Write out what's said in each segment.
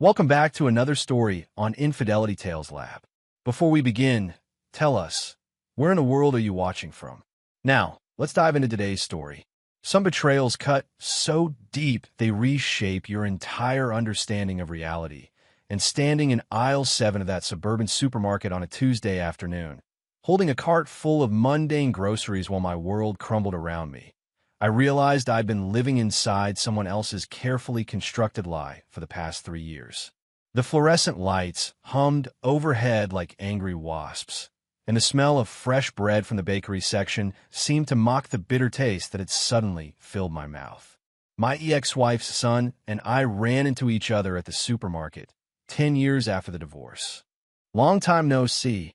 Welcome back to another story on Infidelity Tales Lab. Before we begin, tell us, where in the world are you watching from? Now, let's dive into today's story. Some betrayals cut so deep they reshape your entire understanding of reality. And standing in aisle 7 of that suburban supermarket on a Tuesday afternoon, holding a cart full of mundane groceries while my world crumbled around me, I realized I'd been living inside someone else's carefully constructed lie for the past 3 years. The fluorescent lights hummed overhead like angry wasps, and the smell of fresh bread from the bakery section seemed to mock the bitter taste that had suddenly filled my mouth. My ex-wife's son and I ran into each other at the supermarket 10 years after the divorce. "Long time no see,"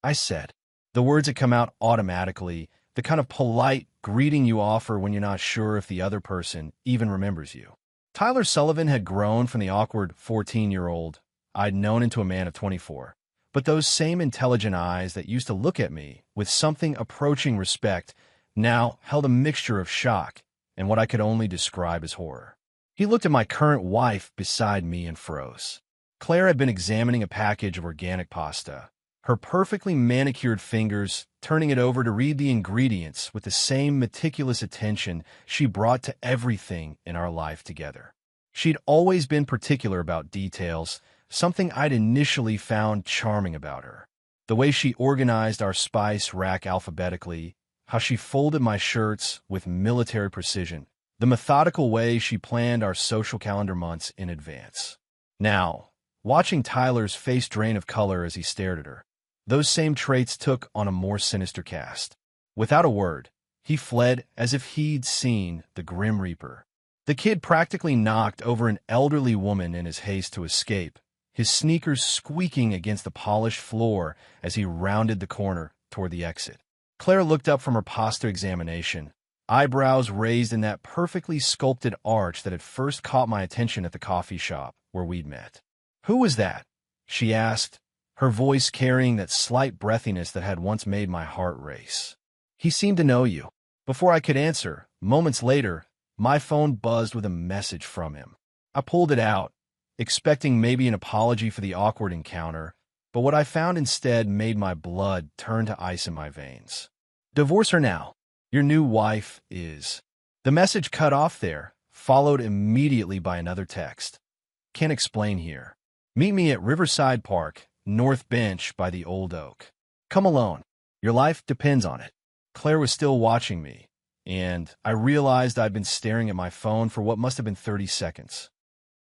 I said. The words had come out automatically, the kind of polite greeting you offer when you're not sure if the other person even remembers you. Tyler Sullivan had grown from the awkward 14-year-old I'd known into a man of 24, but those same intelligent eyes that used to look at me with something approaching respect now held a mixture of shock and what I could only describe as horror. He looked at my current wife beside me and froze. Claire had been examining a package of organic pasta, her perfectly manicured fingers turning it over to read the ingredients with the same meticulous attention she brought to everything in our life together. She'd always been particular about details, something I'd initially found charming about her. The way she organized our spice rack alphabetically, how she folded my shirts with military precision, the methodical way she planned our social calendar months in advance. Now, watching Tyler's face drain of color as he stared at her, those same traits took on a more sinister cast. Without a word, he fled as if he'd seen the Grim Reaper. The kid practically knocked over an elderly woman in his haste to escape, his sneakers squeaking against the polished floor as he rounded the corner toward the exit. Claire looked up from her pasta examination, eyebrows raised in that perfectly sculpted arch that had first caught my attention at the coffee shop where we'd met. "Who was that?" she asked, her voice carrying that slight breathiness that had once made my heart race. "He seemed to know you." Before I could answer, moments later, my phone buzzed with a message from him. I pulled it out, expecting maybe an apology for the awkward encounter, but what I found instead made my blood turn to ice in my veins. "Divorce her now. Your new wife is." The message cut off there, followed immediately by another text. "Can't explain here. Meet me at Riverside Park, North Bench by the Old Oak. Come alone. Your life depends on it." Claire was still watching me, and I realized I'd been staring at my phone for what must have been 30 seconds.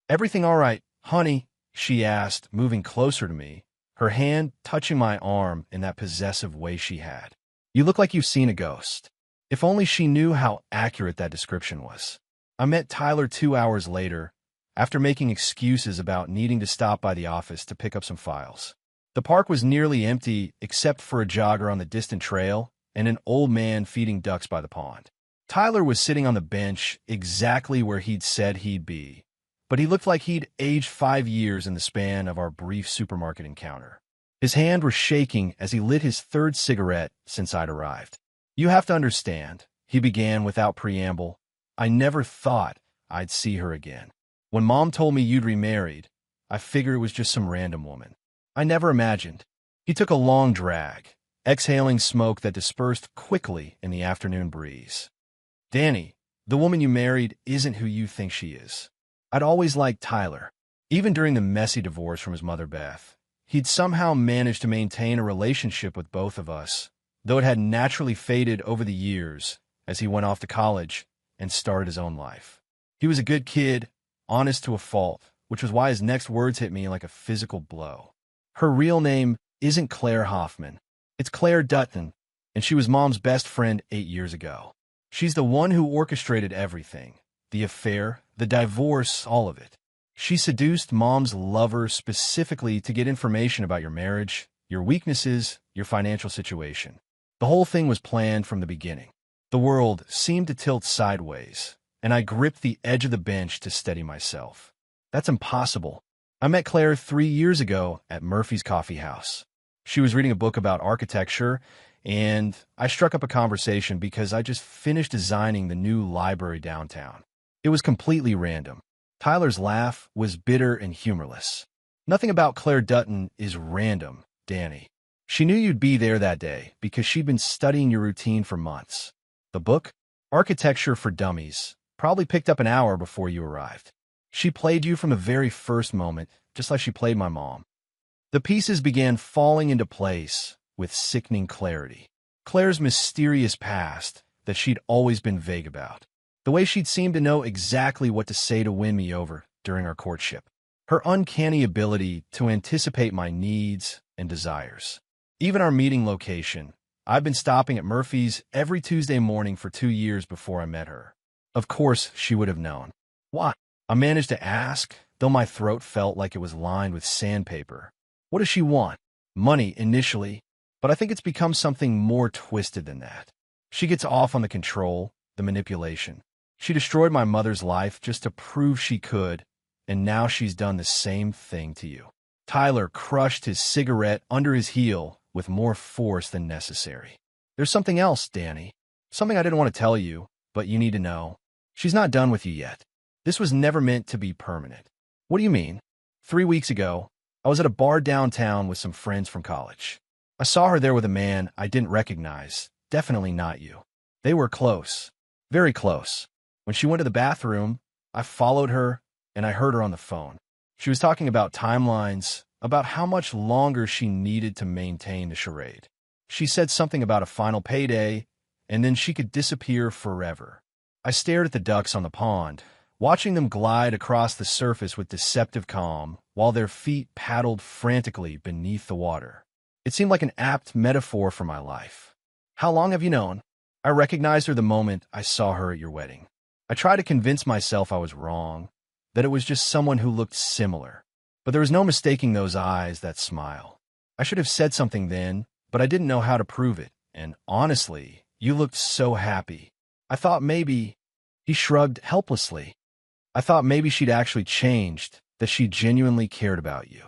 "Everything all right, honey?" she asked, moving closer to me, her hand touching my arm in that possessive way she had. "You look like you've seen a ghost." If only she knew how accurate that description was. I met Tyler 2 hours later, after making excuses about needing to stop by the office to pick up some files. The park was nearly empty except for a jogger on the distant trail and an old man feeding ducks by the pond. Tyler was sitting on the bench exactly where he'd said he'd be, but he looked like he'd aged 5 years in the span of our brief supermarket encounter. His hand was shaking as he lit his third cigarette since I'd arrived. "You have to understand," he began without preamble, "I never thought I'd see her again. When Mom told me you'd remarried, I figured it was just some random woman. I never imagined." He took a long drag, exhaling smoke that dispersed quickly in the afternoon breeze. "Danny, the woman you married isn't who you think she is. I'd always liked Tyler. Even during the messy divorce from his mother Beth, he'd somehow managed to maintain a relationship with both of us, though it had naturally faded over the years as he went off to college and started his own life. He was a good kid, honest to a fault, which was why his next words hit me like a physical blow. Her real name isn't Claire Hoffman. It's Claire Dutton, and she was Mom's best friend 8 years ago. She's the one who orchestrated everything, the affair, the divorce, all of it. She seduced Mom's lover specifically to get information about your marriage, your weaknesses, your financial situation. The whole thing was planned from the beginning. The world seemed to tilt sideways, and I gripped the edge of the bench to steady myself. That's impossible. I met Claire 3 years ago at Murphy's Coffee House. She was reading a book about architecture, and I struck up a conversation because I just finished designing the new library downtown. It was completely random. Tyler's laugh was bitter and humorless. Nothing about Claire Dutton is random, Danny. She knew you'd be there that day because she'd been studying your routine for months. The book, Architecture for Dummies, probably picked up an hour before you arrived. She played you from the very first moment, just like she played my mom. The pieces began falling into place with sickening clarity. Claire's mysterious past that she'd always been vague about. The way she'd seemed to know exactly what to say to win me over during our courtship. Her uncanny ability to anticipate my needs and desires. Even our meeting location. I've been stopping at Murphy's every Tuesday morning for 2 years before I met her. Of course, she would have known. Why? I managed to ask, though my throat felt like it was lined with sandpaper. What does she want? Money, initially, but I think it's become something more twisted than that. She gets off on the control, the manipulation. She destroyed my mother's life just to prove she could, and now she's done the same thing to you. Tyler crushed his cigarette under his heel with more force than necessary. There's something else, Danny. Something I didn't want to tell you, but you need to know. She's not done with you yet. This was never meant to be permanent. What do you mean? 3 weeks ago, I was at a bar downtown with some friends from college. I saw her there with a man I didn't recognize. Definitely not you. They were close. Very close. When she went to the bathroom, I followed her, and I heard her on the phone. She was talking about timelines, about how much longer she needed to maintain the charade. She said something about a final payday, and then she could disappear forever. I stared at the ducks on the pond, watching them glide across the surface with deceptive calm, while their feet paddled frantically beneath the water. It seemed like an apt metaphor for my life. How long have you known? I recognized her the moment I saw her at your wedding. I tried to convince myself I was wrong, that it was just someone who looked similar. But there was no mistaking those eyes, that smile. I should have said something then, but I didn't know how to prove it, and honestly, you looked so happy. I thought maybe... He shrugged helplessly. I thought maybe she'd actually changed, that she genuinely cared about you.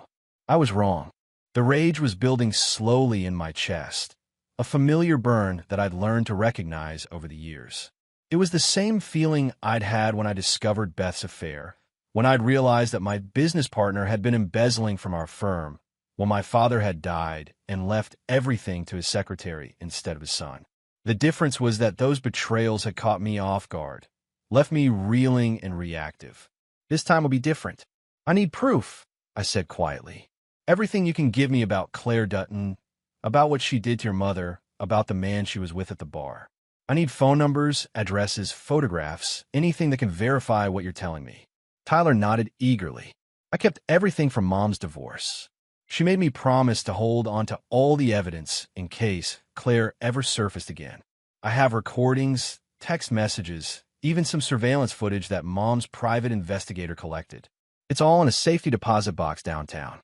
I was wrong. The rage was building slowly in my chest, a familiar burn that I'd learned to recognize over the years. It was the same feeling I'd had when I discovered Beth's affair, when I'd realized that my business partner had been embezzling from our firm, when my father had died and left everything to his secretary instead of his son. The difference was that those betrayals had caught me off guard, left me reeling and reactive. This time will be different. I need proof, I said quietly. Everything you can give me about Claire Dutton, about what she did to your mother, about the man she was with at the bar. I need phone numbers, addresses, photographs, anything that can verify what you're telling me. Tyler nodded eagerly. I kept everything from Mom's divorce. She made me promise to hold on to all the evidence in case Claire ever surfaced again. I have recordings, text messages, even some surveillance footage that Mom's private investigator collected. It's all in a safety deposit box downtown.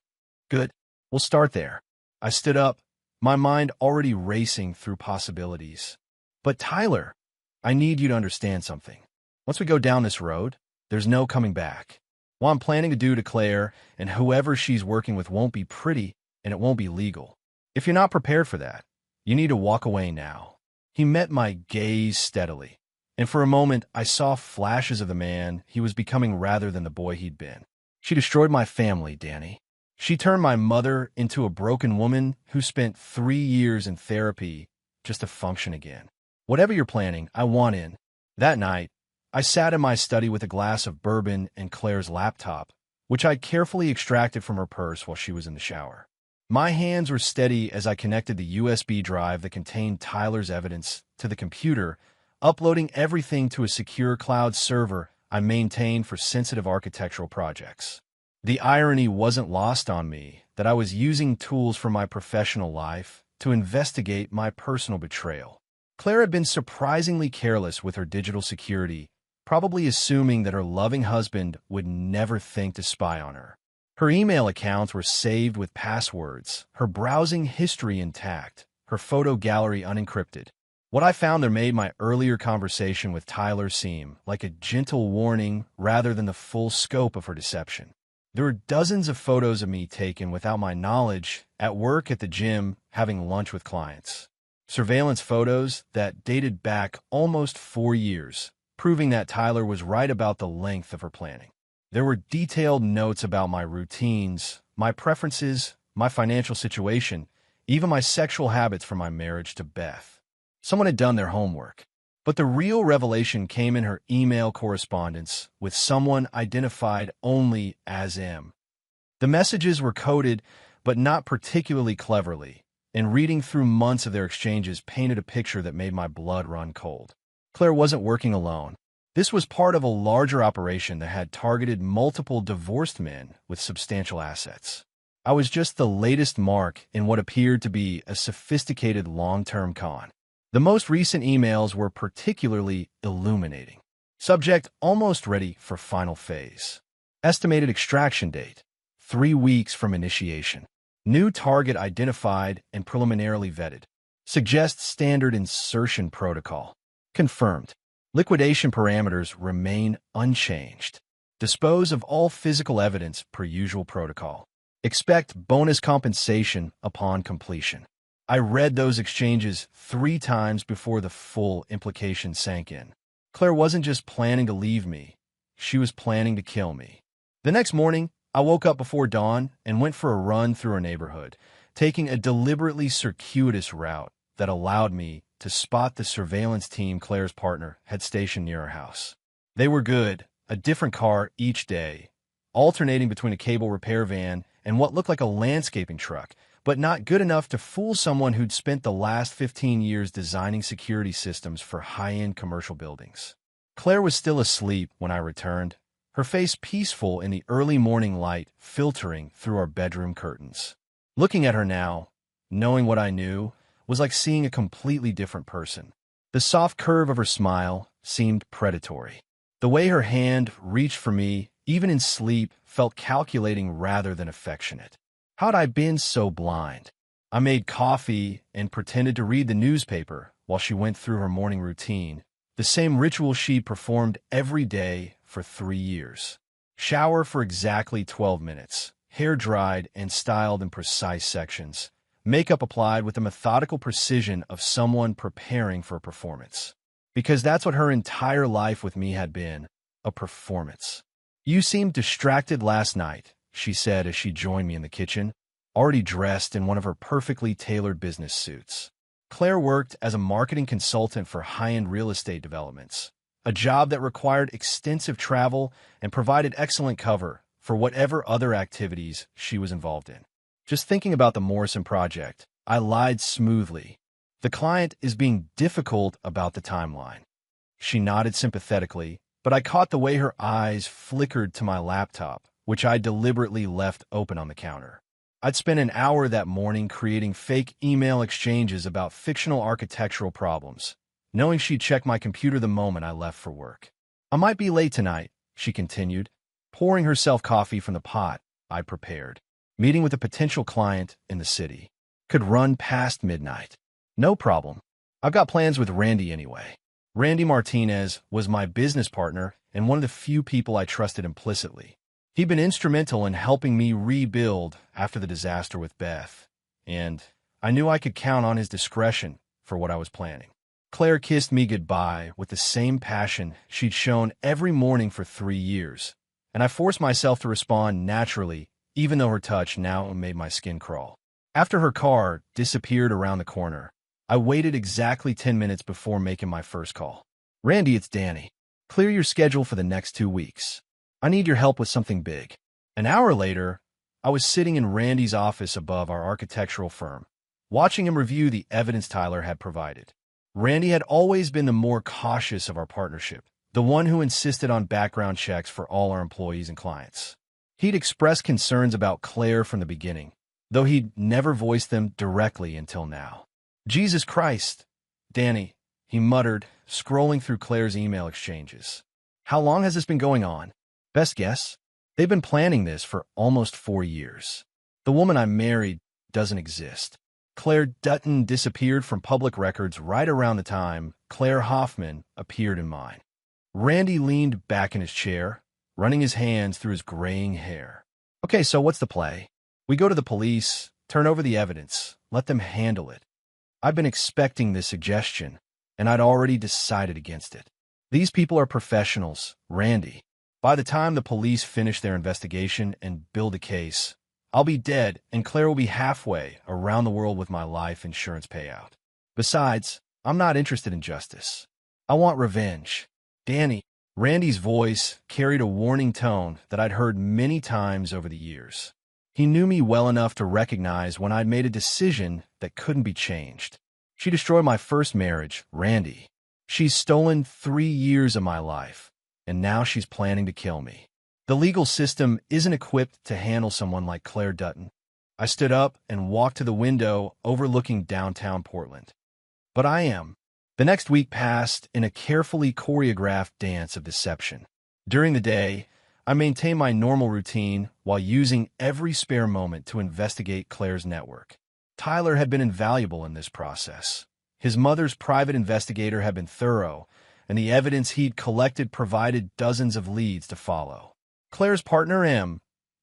Good. We'll start there. I stood up, my mind already racing through possibilities. But Tyler, I need you to understand something. Once we go down this road, there's no coming back. What I'm planning to do to Claire and whoever she's working with won't be pretty, and it won't be legal. If you're not prepared for that, you need to walk away now. He met my gaze steadily, and for a moment I saw flashes of the man he was becoming rather than the boy he'd been. She destroyed my family, Danny. She turned my mother into a broken woman who spent 3 years in therapy just to function again. Whatever you're planning, I want in. That night, I sat in my study with a glass of bourbon and Claire's laptop, which I'd carefully extracted from her purse while she was in the shower. My hands were steady as I connected the USB drive that contained Tyler's evidence to the computer, uploading everything to a secure cloud server I maintained for sensitive architectural projects. The irony wasn't lost on me that I was using tools from my professional life to investigate my personal betrayal. Claire had been surprisingly careless with her digital security, probably assuming that her loving husband would never think to spy on her. Her email accounts were saved with passwords, her browsing history intact, her photo gallery unencrypted. What I found there made my earlier conversation with Tyler seem like a gentle warning rather than the full scope of her deception. There were dozens of photos of me taken without my knowledge, at work, at the gym, having lunch with clients. Surveillance photos that dated back almost 4 years, proving that Tyler was right about the length of her planning. There were detailed notes about my routines, my preferences, my financial situation, even my sexual habits from my marriage to Beth. Someone had done their homework. But the real revelation came in her email correspondence with someone identified only as M. The messages were coded, but not particularly cleverly, and reading through months of their exchanges painted a picture that made my blood run cold. Claire wasn't working alone. This was part of a larger operation that had targeted multiple divorced men with substantial assets. I was just the latest mark in what appeared to be a sophisticated long-term con. The most recent emails were particularly illuminating. Subject: almost ready for final phase. Estimated extraction date: 3 weeks from initiation. New target identified and preliminarily vetted. Suggest standard insertion protocol. Confirmed. Liquidation parameters remain unchanged. Dispose of all physical evidence per usual protocol. Expect bonus compensation upon completion. I read those exchanges 3 times before the full implication sank in. Claire wasn't just planning to leave me. She was planning to kill me. The next morning, I woke up before dawn and went for a run through our neighborhood, taking a deliberately circuitous route that allowed me to spot the surveillance team Claire's partner had stationed near our house. They were good, a different car each day, alternating between a cable repair van and what looked like a landscaping truck, but not good enough to fool someone who'd spent the last 15 years designing security systems for high-end commercial buildings. Claire was still asleep when I returned, her face peaceful in the early morning light filtering through our bedroom curtains. Looking at her now, knowing what I knew, was like seeing a completely different person. The soft curve of her smile seemed predatory. The way her hand reached for me, even in sleep, felt calculating rather than affectionate. How'd I been so blind? I made coffee and pretended to read the newspaper while she went through her morning routine, the same ritual she performed every day for 3 years. Shower for exactly 12 minutes, hair dried and styled in precise sections, makeup applied with the methodical precision of someone preparing for a performance. Because that's what her entire life with me had been, a performance. "You seemed distracted last night," she said as she joined me in the kitchen, already dressed in one of her perfectly tailored business suits. Claire worked as a marketing consultant for high-end real estate developments, a job that required extensive travel and provided excellent cover for whatever other activities she was involved in. Just thinking about the Morrison project, I lied smoothly. "The client is being difficult about the timeline." She nodded sympathetically, but I caught the way her eyes flickered to my laptop, which I deliberately left open on the counter. I'd spent an hour that morning creating fake email exchanges about fictional architectural problems, knowing she'd check my computer the moment I left for work. "I might be late tonight," she continued, pouring herself coffee from the pot I'd prepared. "Meeting with a potential client in the city. Could run past midnight." "No problem. I've got plans with Randy anyway." Randy Martinez was my business partner and one of the few people I trusted implicitly. He'd been instrumental in helping me rebuild after the disaster with Beth, and I knew I could count on his discretion for what I was planning. Claire kissed me goodbye with the same passion she'd shown every morning for 3 years, and I forced myself to respond naturally, even though her touch now made my skin crawl. After her car disappeared around the corner, I waited exactly 10 minutes before making my first call. "Randy, it's Danny. Clear your schedule for the next 2 weeks. I need your help with something big." An hour later, I was sitting in Randy's office above our architectural firm, watching him review the evidence Tyler had provided. Randy had always been the more cautious of our partnership, the one who insisted on background checks for all our employees and clients. He'd expressed concerns about Claire from the beginning, though he'd never voiced them directly until now. "Jesus Christ, Danny," he muttered, scrolling through Claire's email exchanges. "How long has this been going on?" "Best guess? They've been planning this for almost 4 years. The woman I married doesn't exist. Claire Dutton disappeared from public records right around the time Claire Hoffman appeared in mine." Randy leaned back in his chair, running his hands through his graying hair. "Okay, so what's the play? We go to the police, turn over the evidence, let them handle it." I've been expecting this suggestion, and I'd already decided against it. These people are professionals, Randy. By the time the police finish their investigation and build a case, I'll be dead and Claire will be halfway around the world with my life insurance payout. Besides, I'm not interested in justice. I want revenge. Danny. Randy's voice carried a warning tone that I'd heard many times over the years. He knew me well enough to recognize when I'd made a decision that couldn't be changed. She destroyed my first marriage, Randy. She's stolen 3 years of my life, and now she's planning to kill me. The legal system isn't equipped to handle someone like Claire Dutton. I stood up and walked to the window overlooking downtown Portland. But I am. The next week passed in a carefully choreographed dance of deception. During the day, I maintained my normal routine while using every spare moment to investigate Claire's network. Tyler had been invaluable in this process. His mother's private investigator had been thorough, and the evidence he'd collected provided dozens of leads to follow. Claire's partner, M,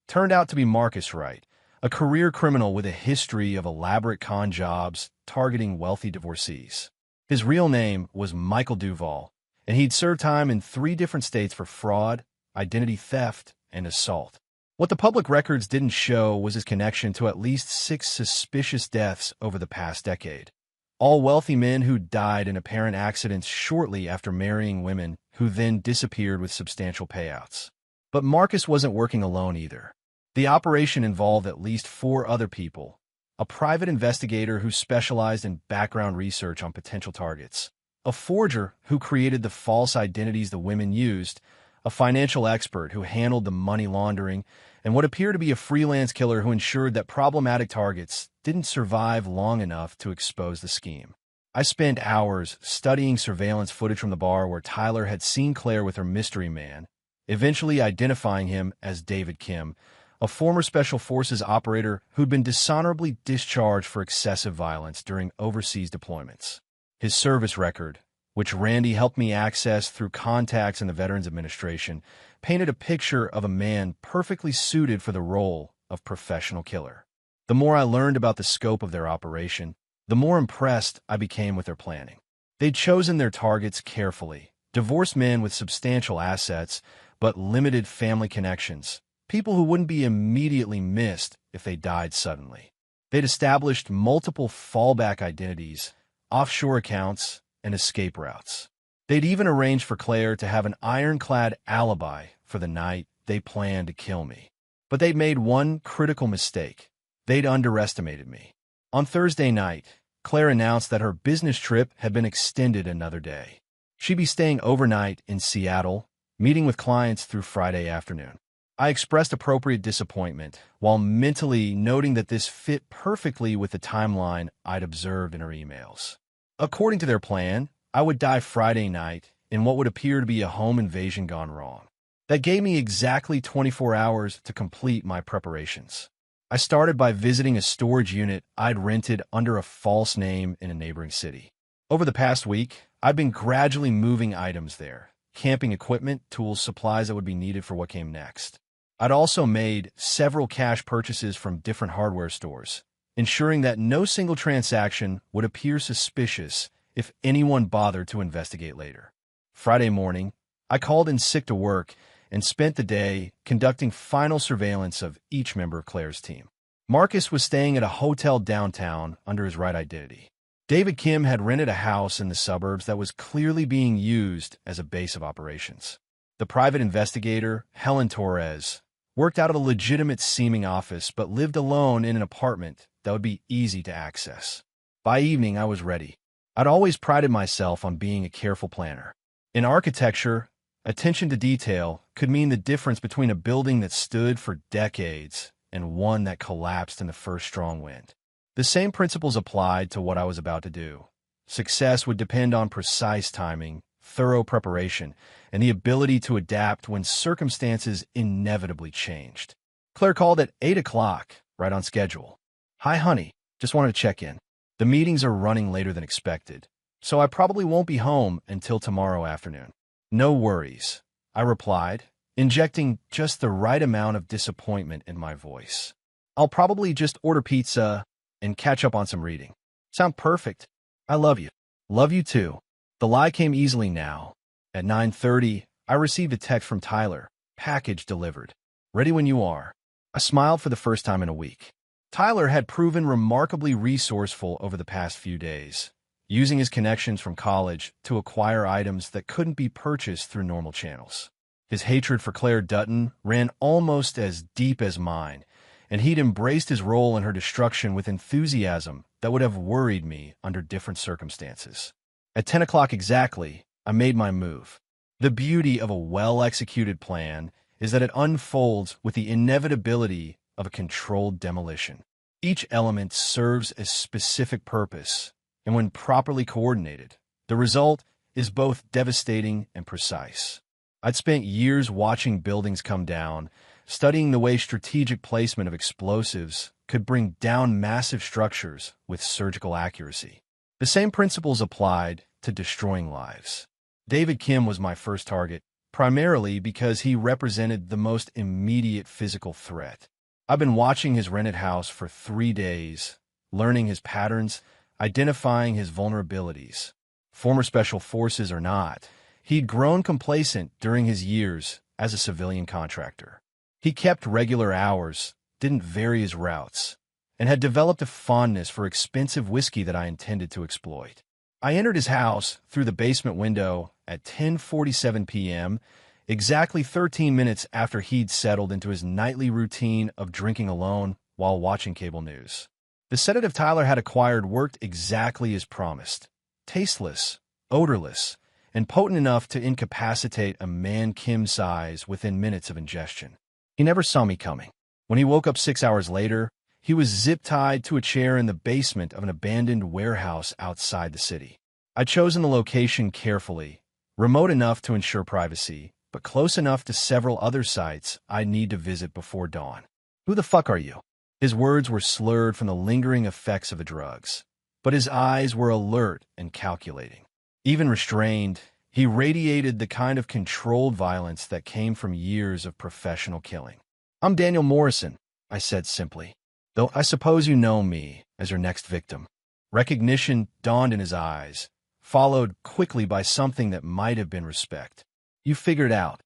turned out to be Marcus Wright, a career criminal with a history of elaborate con jobs targeting wealthy divorcees. His real name was Michael Duvall, and he'd served time in 3 different states for fraud, identity theft, and assault. What the public records didn't show was his connection to at least 6 suspicious deaths over the past decade, all wealthy men who died in apparent accidents shortly after marrying women who then disappeared with substantial payouts. But Marcus wasn't working alone either. The operation involved at least 4 other people: a private investigator who specialized in background research on potential targets, a forger who created the false identities the women used, a financial expert who handled the money laundering, and what appeared to be a freelance killer who ensured that problematic targets didn't survive long enough to expose the scheme. I spent hours studying surveillance footage from the bar where Tyler had seen Claire with her mystery man, eventually identifying him as David Kim, a former Special Forces operator who'd been dishonorably discharged for excessive violence during overseas deployments. His service record, which Randy helped me access through contacts in the Veterans Administration, painted a picture of a man perfectly suited for the role of professional killer. The more I learned about the scope of their operation, the more impressed I became with their planning. They'd chosen their targets carefully: divorced men with substantial assets but limited family connections, people who wouldn't be immediately missed if they died suddenly. They'd established multiple fallback identities, offshore accounts, and escape routes. They'd even arranged for Claire to have an ironclad alibi for the night they planned to kill me. But they'd made one critical mistake. They'd underestimated me. On Thursday night, Claire announced that her business trip had been extended another day. She'd be staying overnight in Seattle, meeting with clients through Friday afternoon. I expressed appropriate disappointment, while mentally noting that this fit perfectly with the timeline I'd observed in her emails. According to their plan, I would die Friday night in what would appear to be a home invasion gone wrong. That gave me exactly 24 hours to complete my preparations. I started by visiting a storage unit I'd rented under a false name in a neighboring city. Over the past week, I'd been gradually moving items there: camping equipment, tools, supplies that would be needed for what came next. I'd also made several cash purchases from different hardware stores, ensuring that no single transaction would appear suspicious if anyone bothered to investigate later. Friday morning, I called in sick to work and spent the day conducting final surveillance of each member of Claire's team. Marcus was staying at a hotel downtown under his right identity. David Kim had rented a house in the suburbs that was clearly being used as a base of operations. The private investigator, Helen Torres, worked out of a legitimate-seeming office but lived alone in an apartment that would be easy to access. By evening, I was ready. I'd always prided myself on being a careful planner. In architecture, attention to detail could mean the difference between a building that stood for decades and one that collapsed in the first strong wind. The same principles applied to what I was about to do. Success would depend on precise timing, thorough preparation, and the ability to adapt when circumstances inevitably changed. Claire called at 8 o'clock, right on schedule. "Hi, honey. Just wanted to check in. The meetings are running later than expected, so I probably won't be home until tomorrow afternoon." "No worries," I replied, injecting just the right amount of disappointment in my voice. "I'll probably just order pizza and catch up on some reading." "Sound perfect. I love you." "Love you too." The lie came easily now. At 9:30, I received a text from Tyler. package delivered. Ready when you are. I smiled for the first time in a week. Tyler had proven remarkably resourceful over the past few days, using his connections from college to acquire items that couldn't be purchased through normal channels. His hatred for Claire Dutton ran almost as deep as mine, and he'd embraced his role in her destruction with enthusiasm that would have worried me under different circumstances. At 10 o'clock exactly, I made my move. The beauty of a well-executed plan is that it unfolds with the inevitability of a controlled demolition. Each element serves a specific purpose, and when properly coordinated, the result is both devastating and precise. I'd spent years watching buildings come down, studying the way strategic placement of explosives could bring down massive structures with surgical accuracy. The same principles applied to destroying lives. David Kim was my first target, primarily because he represented the most immediate physical threat. I've been watching his rented house for 3 days, learning his patterns, identifying his vulnerabilities. Former special forces or not, he'd grown complacent during his years as a civilian contractor. He kept regular hours, didn't vary his routes, and had developed a fondness for expensive whiskey that I intended to exploit. I entered his house through the basement window at 10:47 p.m., exactly 13 minutes after he'd settled into his nightly routine of drinking alone while watching cable news. The sedative Tyler had acquired worked exactly as promised. Tasteless, odorless, and potent enough to incapacitate a man Kim's size within minutes of ingestion. He never saw me coming. When he woke up 6 hours later, he was zip-tied to a chair in the basement of an abandoned warehouse outside the city. I'd chosen the location carefully, remote enough to ensure privacy, but close enough to several other sites I'd need to visit before dawn. "Who the fuck are you?" His words were slurred from the lingering effects of the drugs, but his eyes were alert and calculating. Even restrained, he radiated the kind of controlled violence that came from years of professional killing. "I'm Daniel Morrison," I said simply, "though I suppose you know me as your next victim." Recognition dawned in his eyes, followed quickly by something that might have been respect. "You figured out.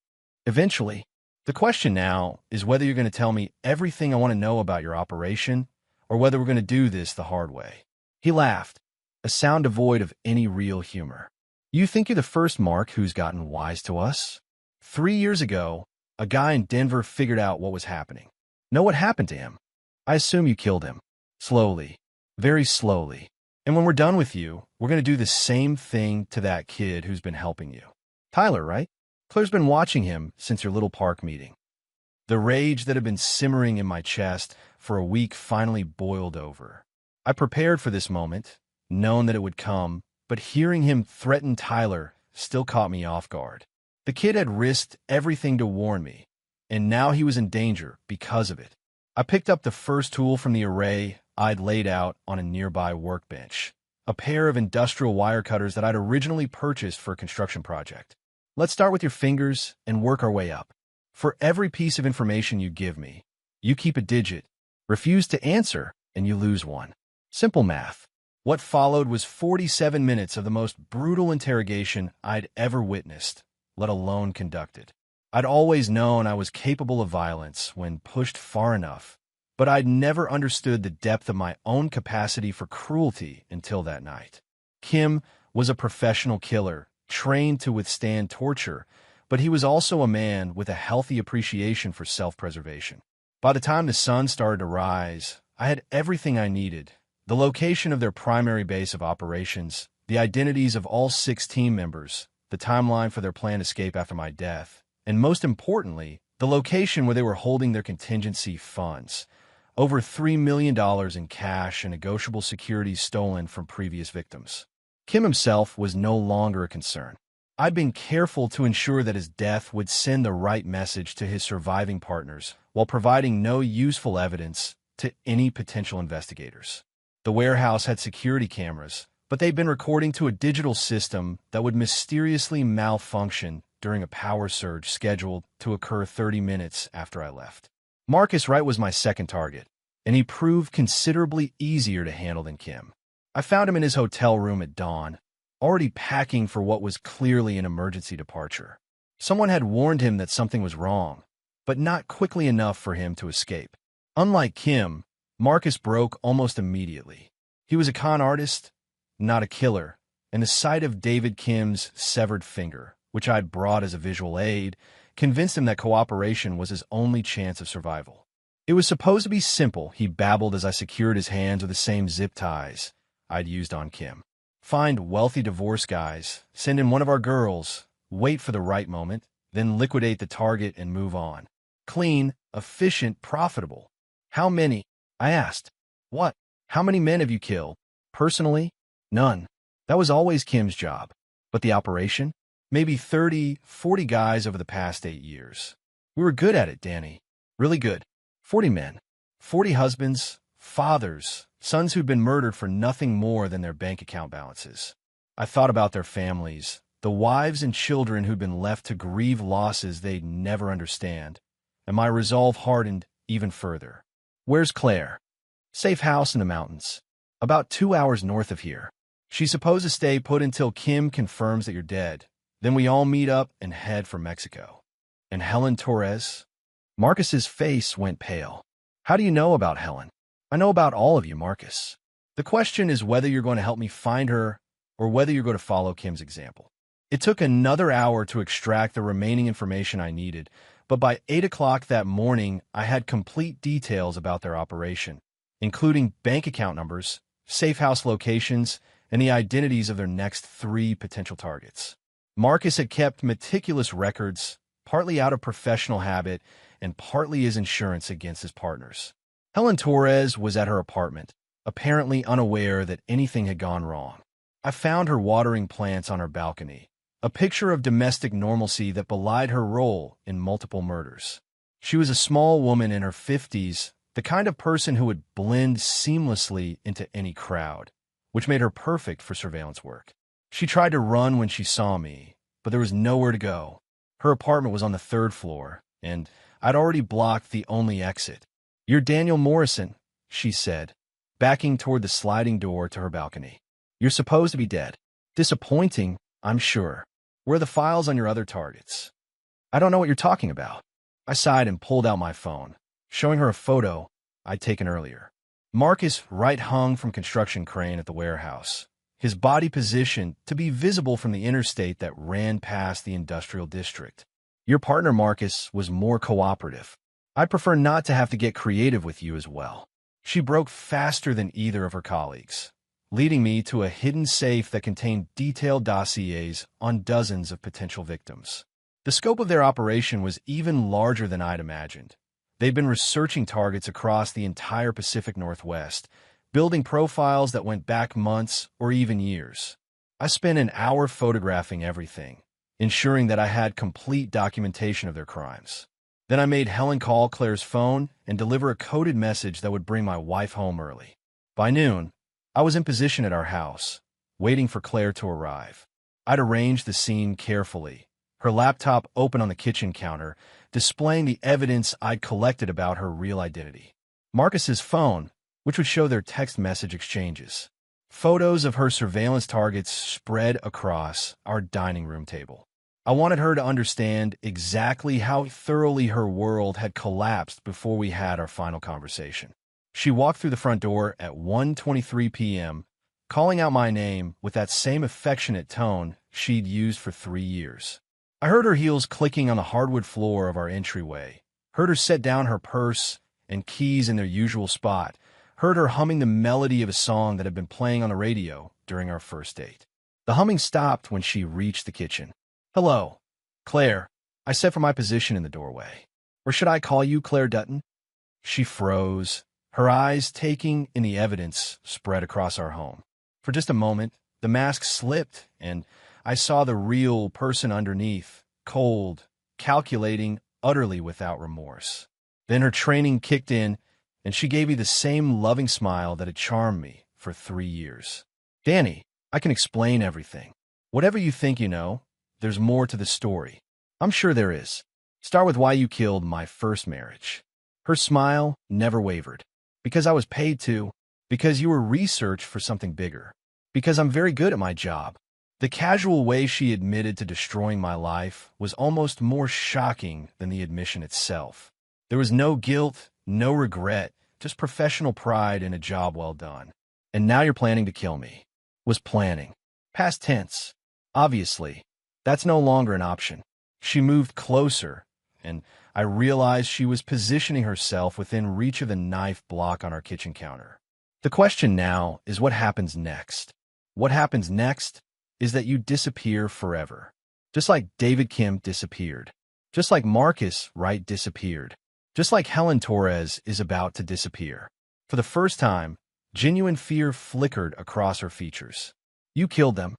Eventually. The question now is whether you're going to tell me everything I want to know about your operation, or whether we're going to do this the hard way." He laughed, a sound devoid of any real humor. "You think you're the first Mark who's gotten wise to us? 3 years ago, a guy in Denver figured out what was happening. Know what happened to him? I assume you killed him. Slowly. Very slowly. And when we're done with you, we're going to do the same thing to that kid who's been helping you. Tyler, right? Claire's been watching him since your little park meeting." The rage that had been simmering in my chest for a week finally boiled over. I prepared for this moment, known that it would come, but hearing him threaten Tyler still caught me off guard. The kid had risked everything to warn me, and now he was in danger because of it. I picked up the first tool from the array I'd laid out on a nearby workbench, a pair of industrial wire cutters that I'd originally purchased for a construction project. "Let's start with your fingers and work our way up. For every piece of information you give me, you keep a digit. Refuse to answer, and you lose one. Simple math." What followed was 47 minutes of the most brutal interrogation I'd ever witnessed, let alone conducted. I'd always known I was capable of violence when pushed far enough, but I'd never understood the depth of my own capacity for cruelty until that night. Kim was a professional killer, trained to withstand torture, but he was also a man with a healthy appreciation for self-preservation. By the time the sun started to rise, I had everything I needed: the location of their primary base of operations, the identities of all 6 team members, the timeline for their planned escape after my death, and most importantly, the location where they were holding their contingency funds, over $3 million in cash and negotiable securities stolen from previous victims. Kim himself was no longer a concern. I'd been careful to ensure that his death would send the right message to his surviving partners while providing no useful evidence to any potential investigators. The warehouse had security cameras, but they'd been recording to a digital system that would mysteriously malfunction during a power surge scheduled to occur 30 minutes after I left. Marcus Wright was my second target, and he proved considerably easier to handle than Kim. I found him in his hotel room at dawn, already packing for what was clearly an emergency departure. Someone had warned him that something was wrong, but not quickly enough for him to escape. Unlike Kim, Marcus broke almost immediately. He was a con artist, not a killer, and the sight of David Kim's severed finger, which I'd brought as a visual aid, convinced him that cooperation was his only chance of survival. It was supposed to be simple, he babbled as I secured his hands with the same zip ties I'd used on Kim. Find wealthy divorce guys, send in one of our girls, wait for the right moment, then liquidate the target and move on. Clean, efficient, profitable. How many? I asked. What? How many men have you killed? Personally? None. That was always Kim's job. But the operation? Maybe 30, 40 guys over the past 8 years. We were good at it, Danny. Really good. 40 men. 40 husbands, fathers, sons who'd been murdered for nothing more than their bank account balances. I thought about their families, the wives and children who'd been left to grieve losses they'd never understand, and my resolve hardened even further. Where's Claire? Safe house in the mountains. About 2 hours north of here. She's supposed to stay put until Kim confirms that you're dead. Then we all meet up and head for Mexico. And Helen Torres? Marcus's face went pale. How do you know about Helen? I know about all of you, Marcus. The question is whether you're going to help me find her or whether you're going to follow Kim's example. It took another hour to extract the remaining information I needed, but by 8 o'clock that morning, I had complete details about their operation, including bank account numbers, safe house locations, and the identities of their next 3 potential targets. Marcus had kept meticulous records, partly out of professional habit and partly as insurance against his partners. Helen Torres was at her apartment, apparently unaware that anything had gone wrong. I found her watering plants on her balcony, a picture of domestic normalcy that belied her role in multiple murders. She was a small woman in her 50s, the kind of person who would blend seamlessly into any crowd, which made her perfect for surveillance work. She tried to run when she saw me, but there was nowhere to go. Her apartment was on the 3rd floor, and I'd already blocked the only exit. "You're Daniel Morrison," she said, backing toward the sliding door to her balcony. "You're supposed to be dead. Disappointing, I'm sure. Where are the files on your other targets?" "I don't know what you're talking about." I sighed and pulled out my phone, showing her a photo I'd taken earlier. Marcus right hung from construction crane at the warehouse, his body positioned to be visible from the interstate that ran past the industrial district. "Your partner, Marcus, was more cooperative. I'd prefer not to have to get creative with you as well." She broke faster than either of her colleagues, leading me to a hidden safe that contained detailed dossiers on dozens of potential victims. The scope of their operation was even larger than I'd imagined. They'd been researching targets across the entire Pacific Northwest, building profiles that went back months or even years. I spent an hour photographing everything, ensuring that I had complete documentation of their crimes. Then I made Helen call Claire's phone and deliver a coded message that would bring my wife home early. By noon, I was in position at our house, waiting for Claire to arrive. I'd arranged the scene carefully, her laptop open on the kitchen counter, displaying the evidence I'd collected about her real identity. Marcus's phone, which would show their text message exchanges. Photos of her surveillance targets spread across our dining room table. I wanted her to understand exactly how thoroughly her world had collapsed before we had our final conversation. She walked through the front door at 1:23 p.m., calling out my name with that same affectionate tone she'd used for 3 years. I heard her heels clicking on the hardwood floor of our entryway, heard her set down her purse and keys in their usual spot, heard her humming the melody of a song that had been playing on the radio during our first date. The humming stopped when she reached the kitchen. "Hello, Claire," I said from my position in the doorway. "Or should I call you Claire Dutton?" She froze, her eyes taking in the evidence spread across our home. For just a moment, the mask slipped, and I saw the real person underneath, cold, calculating, utterly without remorse. Then her training kicked in, and she gave me the same loving smile that had charmed me for 3 years. "Danny, I can explain everything. Whatever you think you know, there's more to the story. I'm sure there is. Start with why you killed my first marriage." Her smile never wavered. "Because I was paid to. Because you were researched for something bigger. Because I'm very good at my job. The casual way she admitted to destroying my life was almost more shocking than the admission itself. There was no guilt, no regret, just professional pride in a job well done. And now you're planning to kill me. Was planning. Past tense. Obviously, that's no longer an option. She moved closer, and I realized she was positioning herself within reach of the knife block on our kitchen counter. The question now is what happens next? What happens next is that you disappear forever. Just like David Kim disappeared. Just like Marcus Wright disappeared. Just like Helen Torres is about to disappear. For the first time, genuine fear flickered across her features. You killed them.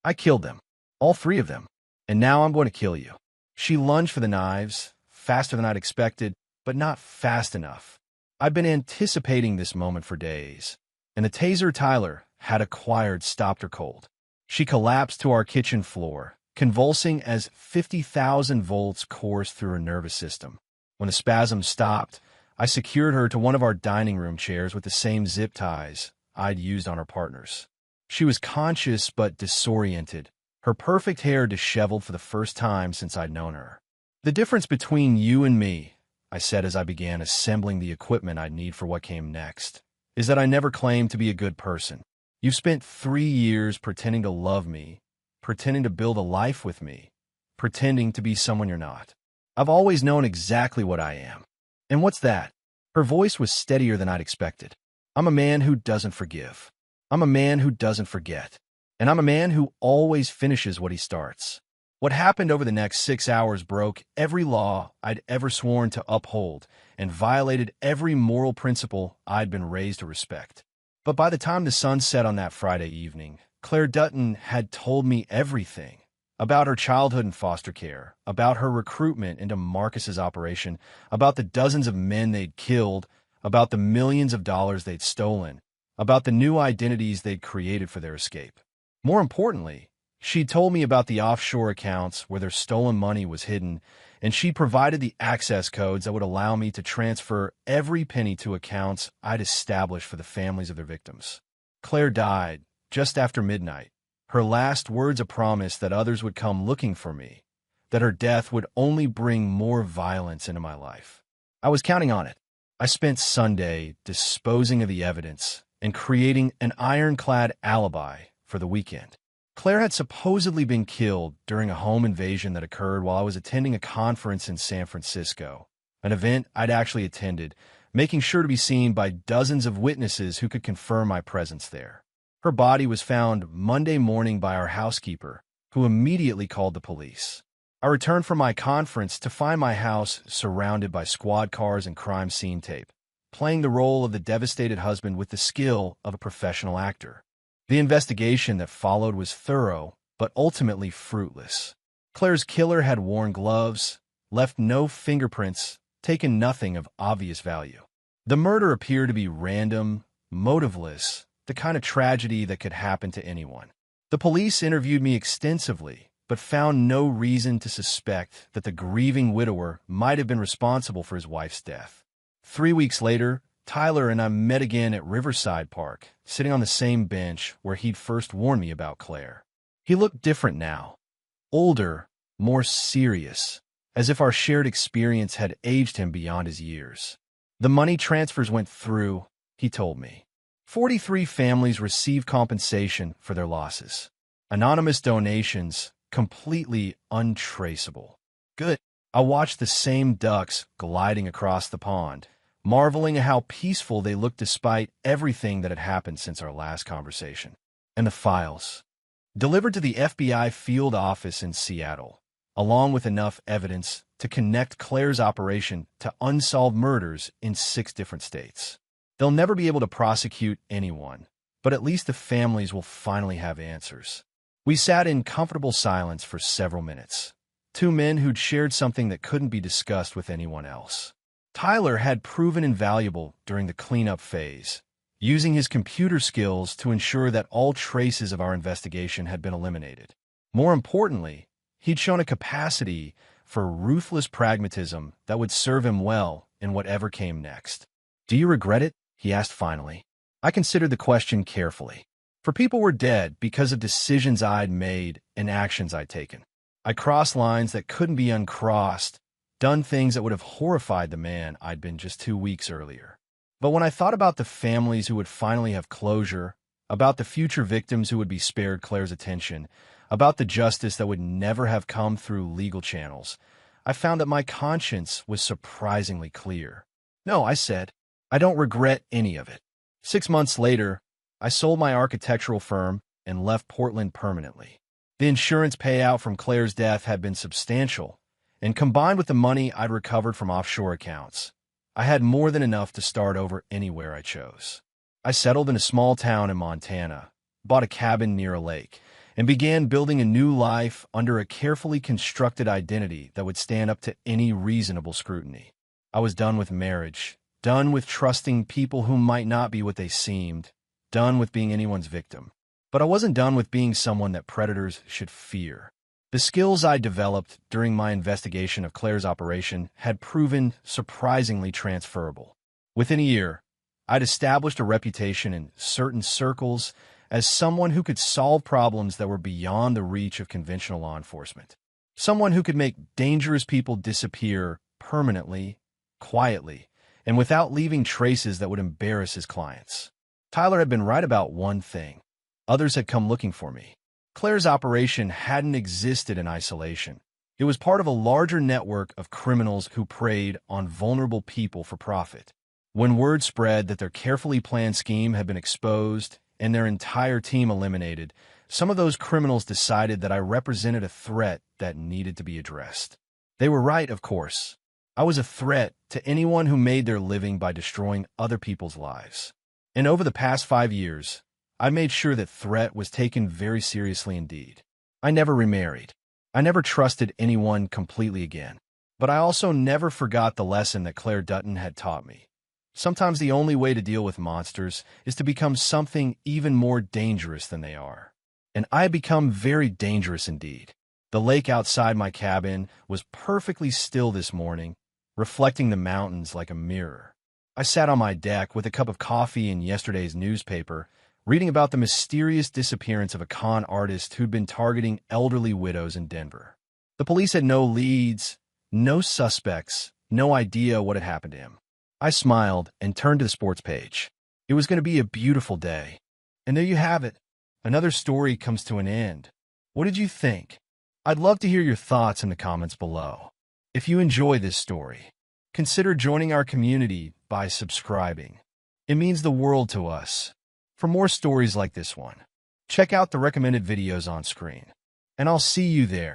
I killed them. All three of them. And now I'm going to kill you. She lunged for the knives, faster than I'd expected, but not fast enough. I'd been anticipating this moment for days, and the taser Tyler had acquired stopped her cold. She collapsed to our kitchen floor, convulsing as 50,000 volts coursed through her nervous system. When the spasms stopped, I secured her to one of our dining room chairs with the same zip ties I'd used on her partners. She was conscious but disoriented, her perfect hair disheveled for the first time since I'd known her. The difference between you and me, I said as I began assembling the equipment I'd need for what came next, is that I never claimed to be a good person. You've spent 3 years pretending to love me, pretending to build a life with me, pretending to be someone you're not. I've always known exactly what I am. And what's that? Her voice was steadier than I'd expected. I'm a man who doesn't forgive. I'm a man who doesn't forget. And I'm a man who always finishes what he starts. What happened over the next 6 hours broke every law I'd ever sworn to uphold and violated every moral principle I'd been raised to respect. But by the time the sun set on that Friday evening, Claire Dutton had told me everything about her childhood in foster care, about her recruitment into Marcus's operation, about the dozens of men they'd killed, about the millions of dollars they'd stolen, about the new identities they'd created for their escape. More importantly, she'd told me about the offshore accounts where their stolen money was hidden, and she provided the access codes that would allow me to transfer every penny to accounts I'd established for the families of their victims. Claire died just after midnight. Her last words a promise that others would come looking for me, that her death would only bring more violence into my life. I was counting on it. I spent Sunday disposing of the evidence and creating an ironclad alibi for the weekend. Claire had supposedly been killed during a home invasion that occurred while I was attending a conference in San Francisco, an event I'd actually attended, making sure to be seen by dozens of witnesses who could confirm my presence there. Her body was found Monday morning by our housekeeper, who immediately called the police. I returned from my conference to find my house surrounded by squad cars and crime scene tape, playing the role of the devastated husband with the skill of a professional actor. The investigation that followed was thorough, but ultimately fruitless. Claire's killer had worn gloves, left no fingerprints, taken nothing of obvious value. The murder appeared to be random, motiveless, the kind of tragedy that could happen to anyone. The police interviewed me extensively, but found no reason to suspect that the grieving widower might have been responsible for his wife's death. 3 weeks later, Tyler and I met again at Riverside Park, sitting on the same bench where he'd first warned me about Claire. He looked different now. Older, more serious, as if our shared experience had aged him beyond his years. The money transfers went through, he told me. 43 families received compensation for their losses. Anonymous donations, completely untraceable. Good. I watched the same ducks gliding across the pond, marveling at how peaceful they looked despite everything that had happened since our last conversation. And the files, delivered to the FBI field office in Seattle, along with enough evidence to connect Claire's operation to unsolved murders in 6 different states. They'll never be able to prosecute anyone, but at least the families will finally have answers. We sat in comfortable silence for several minutes. 2 men who'd shared something that couldn't be discussed with anyone else. Tyler had proven invaluable during the cleanup phase, using his computer skills to ensure that all traces of our investigation had been eliminated. More importantly, he'd shown a capacity for ruthless pragmatism that would serve him well in whatever came next. "Do you regret it?" he asked finally. I considered the question carefully. For people were dead because of decisions I'd made and actions I'd taken. I crossed lines that couldn't be uncrossed, done things that would have horrified the man I'd been just 2 weeks earlier. But when I thought about the families who would finally have closure, about the future victims who would be spared Claire's attention, about the justice that would never have come through legal channels, I found that my conscience was surprisingly clear. No, I said, I don't regret any of it. 6 months later, I sold my architectural firm and left Portland permanently. The insurance payout from Claire's death had been substantial, and combined with the money I'd recovered from offshore accounts, I had more than enough to start over anywhere I chose. I settled in a small town in Montana, bought a cabin near a lake, and began building a new life under a carefully constructed identity that would stand up to any reasonable scrutiny. I was done with marriage, done with trusting people who might not be what they seemed, done with being anyone's victim. But I wasn't done with being someone that predators should fear. The skills I developed during my investigation of Claire's operation had proven surprisingly transferable. Within a year, I'd established a reputation in certain circles as someone who could solve problems that were beyond the reach of conventional law enforcement. Someone who could make dangerous people disappear permanently, quietly, and without leaving traces that would embarrass his clients. Tyler had been right about one thing. Others had come looking for me. Claire's operation hadn't existed in isolation. It was part of a larger network of criminals who preyed on vulnerable people for profit. When word spread that their carefully planned scheme had been exposed and their entire team eliminated, some of those criminals decided that I represented a threat that needed to be addressed. They were right, of course. I was a threat to anyone who made their living by destroying other people's lives. And over the past 5 years, I made sure that threat was taken very seriously indeed. I never remarried. I never trusted anyone completely again. But I also never forgot the lesson that Claire Dutton had taught me. Sometimes the only way to deal with monsters is to become something even more dangerous than they are. And I had become very dangerous indeed. The lake outside my cabin was perfectly still this morning, reflecting the mountains like a mirror. I sat on my deck with a cup of coffee and yesterday's newspaper, reading about the mysterious disappearance of a con artist who'd been targeting elderly widows in Denver. The police had no leads, no suspects, no idea what had happened to him. I smiled and turned to the sports page. It was going to be a beautiful day. And there you have it. Another story comes to an end. What did you think? I'd love to hear your thoughts in the comments below. If you enjoy this story, consider joining our community by subscribing. It means the world to us. For more stories like this one, check out the recommended videos on screen. And I'll see you there.